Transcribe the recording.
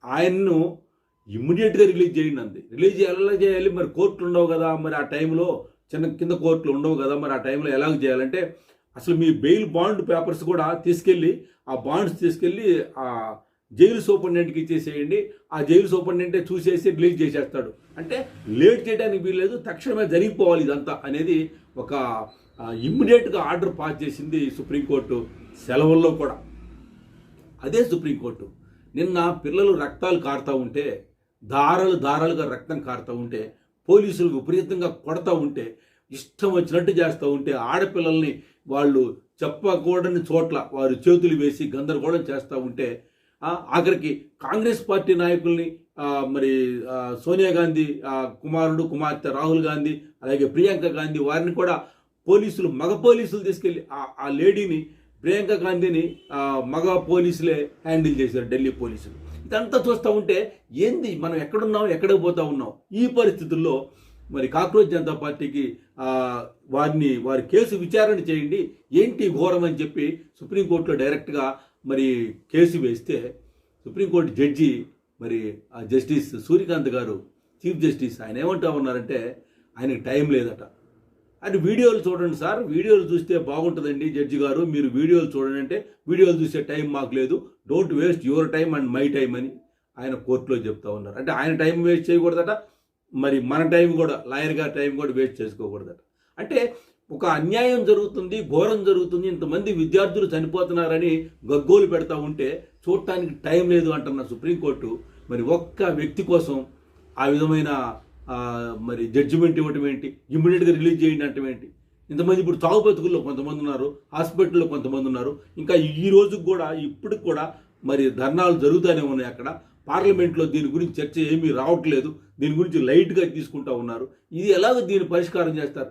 ఆయన్ను ఇమ్మీడియట్గా రిలీజ్ చేయండి అంది. రిలీజ్ ఎలా చేయాలి? మరి కోర్టులు ఉండవు కదా, మరి ఆ టైంలో కింద కోర్టులు ఉండవు కదా, మరి ఆ టైంలో ఎలాగ చేయాలంటే అసలు మీ బెయిల్ బాండ్ పేపర్స్ కూడా తీసుకెళ్ళి ఆ బాండ్స్ తీసుకెళ్ళి ఆ జైలు సూపరింటెండెంట్కి ఇచ్చేసేయండి. ఆ జైలు సూపరింటెండెంటే చూసేసి రిలీజ్ చేసేస్తాడు. అంటే లేట్ చేయడానికి వీల్లేదు, తక్షణమే జరిగిపోవాలి ఇదంతా అనేది ఒక ఇమ్మీడియట్గా ఆర్డర్ పాస్ చేసింది సుప్రీంకోర్టు. సెలవుల్లో కూడా అదే సుప్రీంకోర్టు నిన్న పిల్లలు రక్తాలు కారుతూ ఉంటే, ధారాలుగా రక్తం కారుతూ ఉంటే, పోలీసులు విపరీతంగా కొడతా ఉంటే, ఇష్టం వచ్చినట్టు చేస్తూ ఉంటే, ఆడపిల్లల్ని వాళ్ళు చెప్పకూడని చోట్ల వారు చేతులు వేసి గందరగోళం చేస్తూ ఉంటే, ఆఖరికి కాంగ్రెస్ పార్టీ నాయకుల్ని మరి సోనియా గాంధీ కుమార్తె రాహుల్ గాంధీ, అలాగే ప్రియాంక గాంధీ వారిని కూడా మగ పోలీసులు తీసుకెళ్ళి ఆ లేడీని, ప్రియాంక గాంధీని మగ పోలీసులే హ్యాండిల్ చేశారు, ఢిల్లీ పోలీసులు. ఇదంతా చూస్తూ ఉంటే ఏంది మనం ఎక్కడున్నాం, ఎక్కడికి పోతా ఉన్నాం? ఈ పరిస్థితుల్లో మరి కాక్రోచ్ జనతా పార్టీకి వారి కేసు విచారణ చేయండి, ఏంటి ఘోరం అని చెప్పి సుప్రీంకోర్టులో డైరెక్ట్గా మరి కేసు వేస్తే, సుప్రీంకోర్టు జడ్జి మరి జస్టిస్ సూర్యకాంత్ గారు, చీఫ్ జస్టిస్, ఆయన ఏమంటా ఉన్నారంటే ఆయనకి టైం లేదట. అని వీడియోలు చూడండి సార్, వీడియోలు చూస్తే బాగుంటుందండి జడ్జి గారు, మీరు వీడియోలు చూడండి అంటే, వీడియోలు చూసే టైం మాకు లేదు, don't waste your time and my time అని ఆయన కోర్టులో చెప్తా ఉన్నారు. అంటే ఆయన టైం వేస్ట్ చేయకూడదట, మరి మన టైం కూడా, లాయర్ గారి టైం కూడా వేస్ట్ చేసుకోకూడదట. అంటే ఒక అన్యాయం జరుగుతుంది, ఘోరం జరుగుతుంది, ఇంతమంది విద్యార్థులు చనిపోతున్నారని గగ్గోలు పెడతా ఉంటే చూడటానికి టైం లేదు అంటున్న సుప్రీంకోర్టు మరి ఒక్క వ్యక్తి కోసం ఆ విధమైన మరి జడ్జిమెంట్ ఇవ్వటం ఏంటి, ఇమ్మీడియట్గా రిలీజ్ చేయండి అంటే ఏంటి? ఇంతమంది ఇప్పుడు చావు బతుకుల్లో కొంతమంది ఉన్నారు, హాస్పిటల్లో కొంతమంది ఉన్నారు, ఇంకా ఈ రోజుకి కూడా ఇప్పటికి కూడా మరి ధర్నాలు జరుగుతూనే ఉన్నాయి. అక్కడ పార్లమెంట్లో దీని గురించి చర్చ ఏమీ రావట్లేదు, దీని గురించి లైట్గా తీసుకుంటా ఉన్నారు. ఇది ఎలాగో దీన్ని పరిష్కారం చేస్తారు?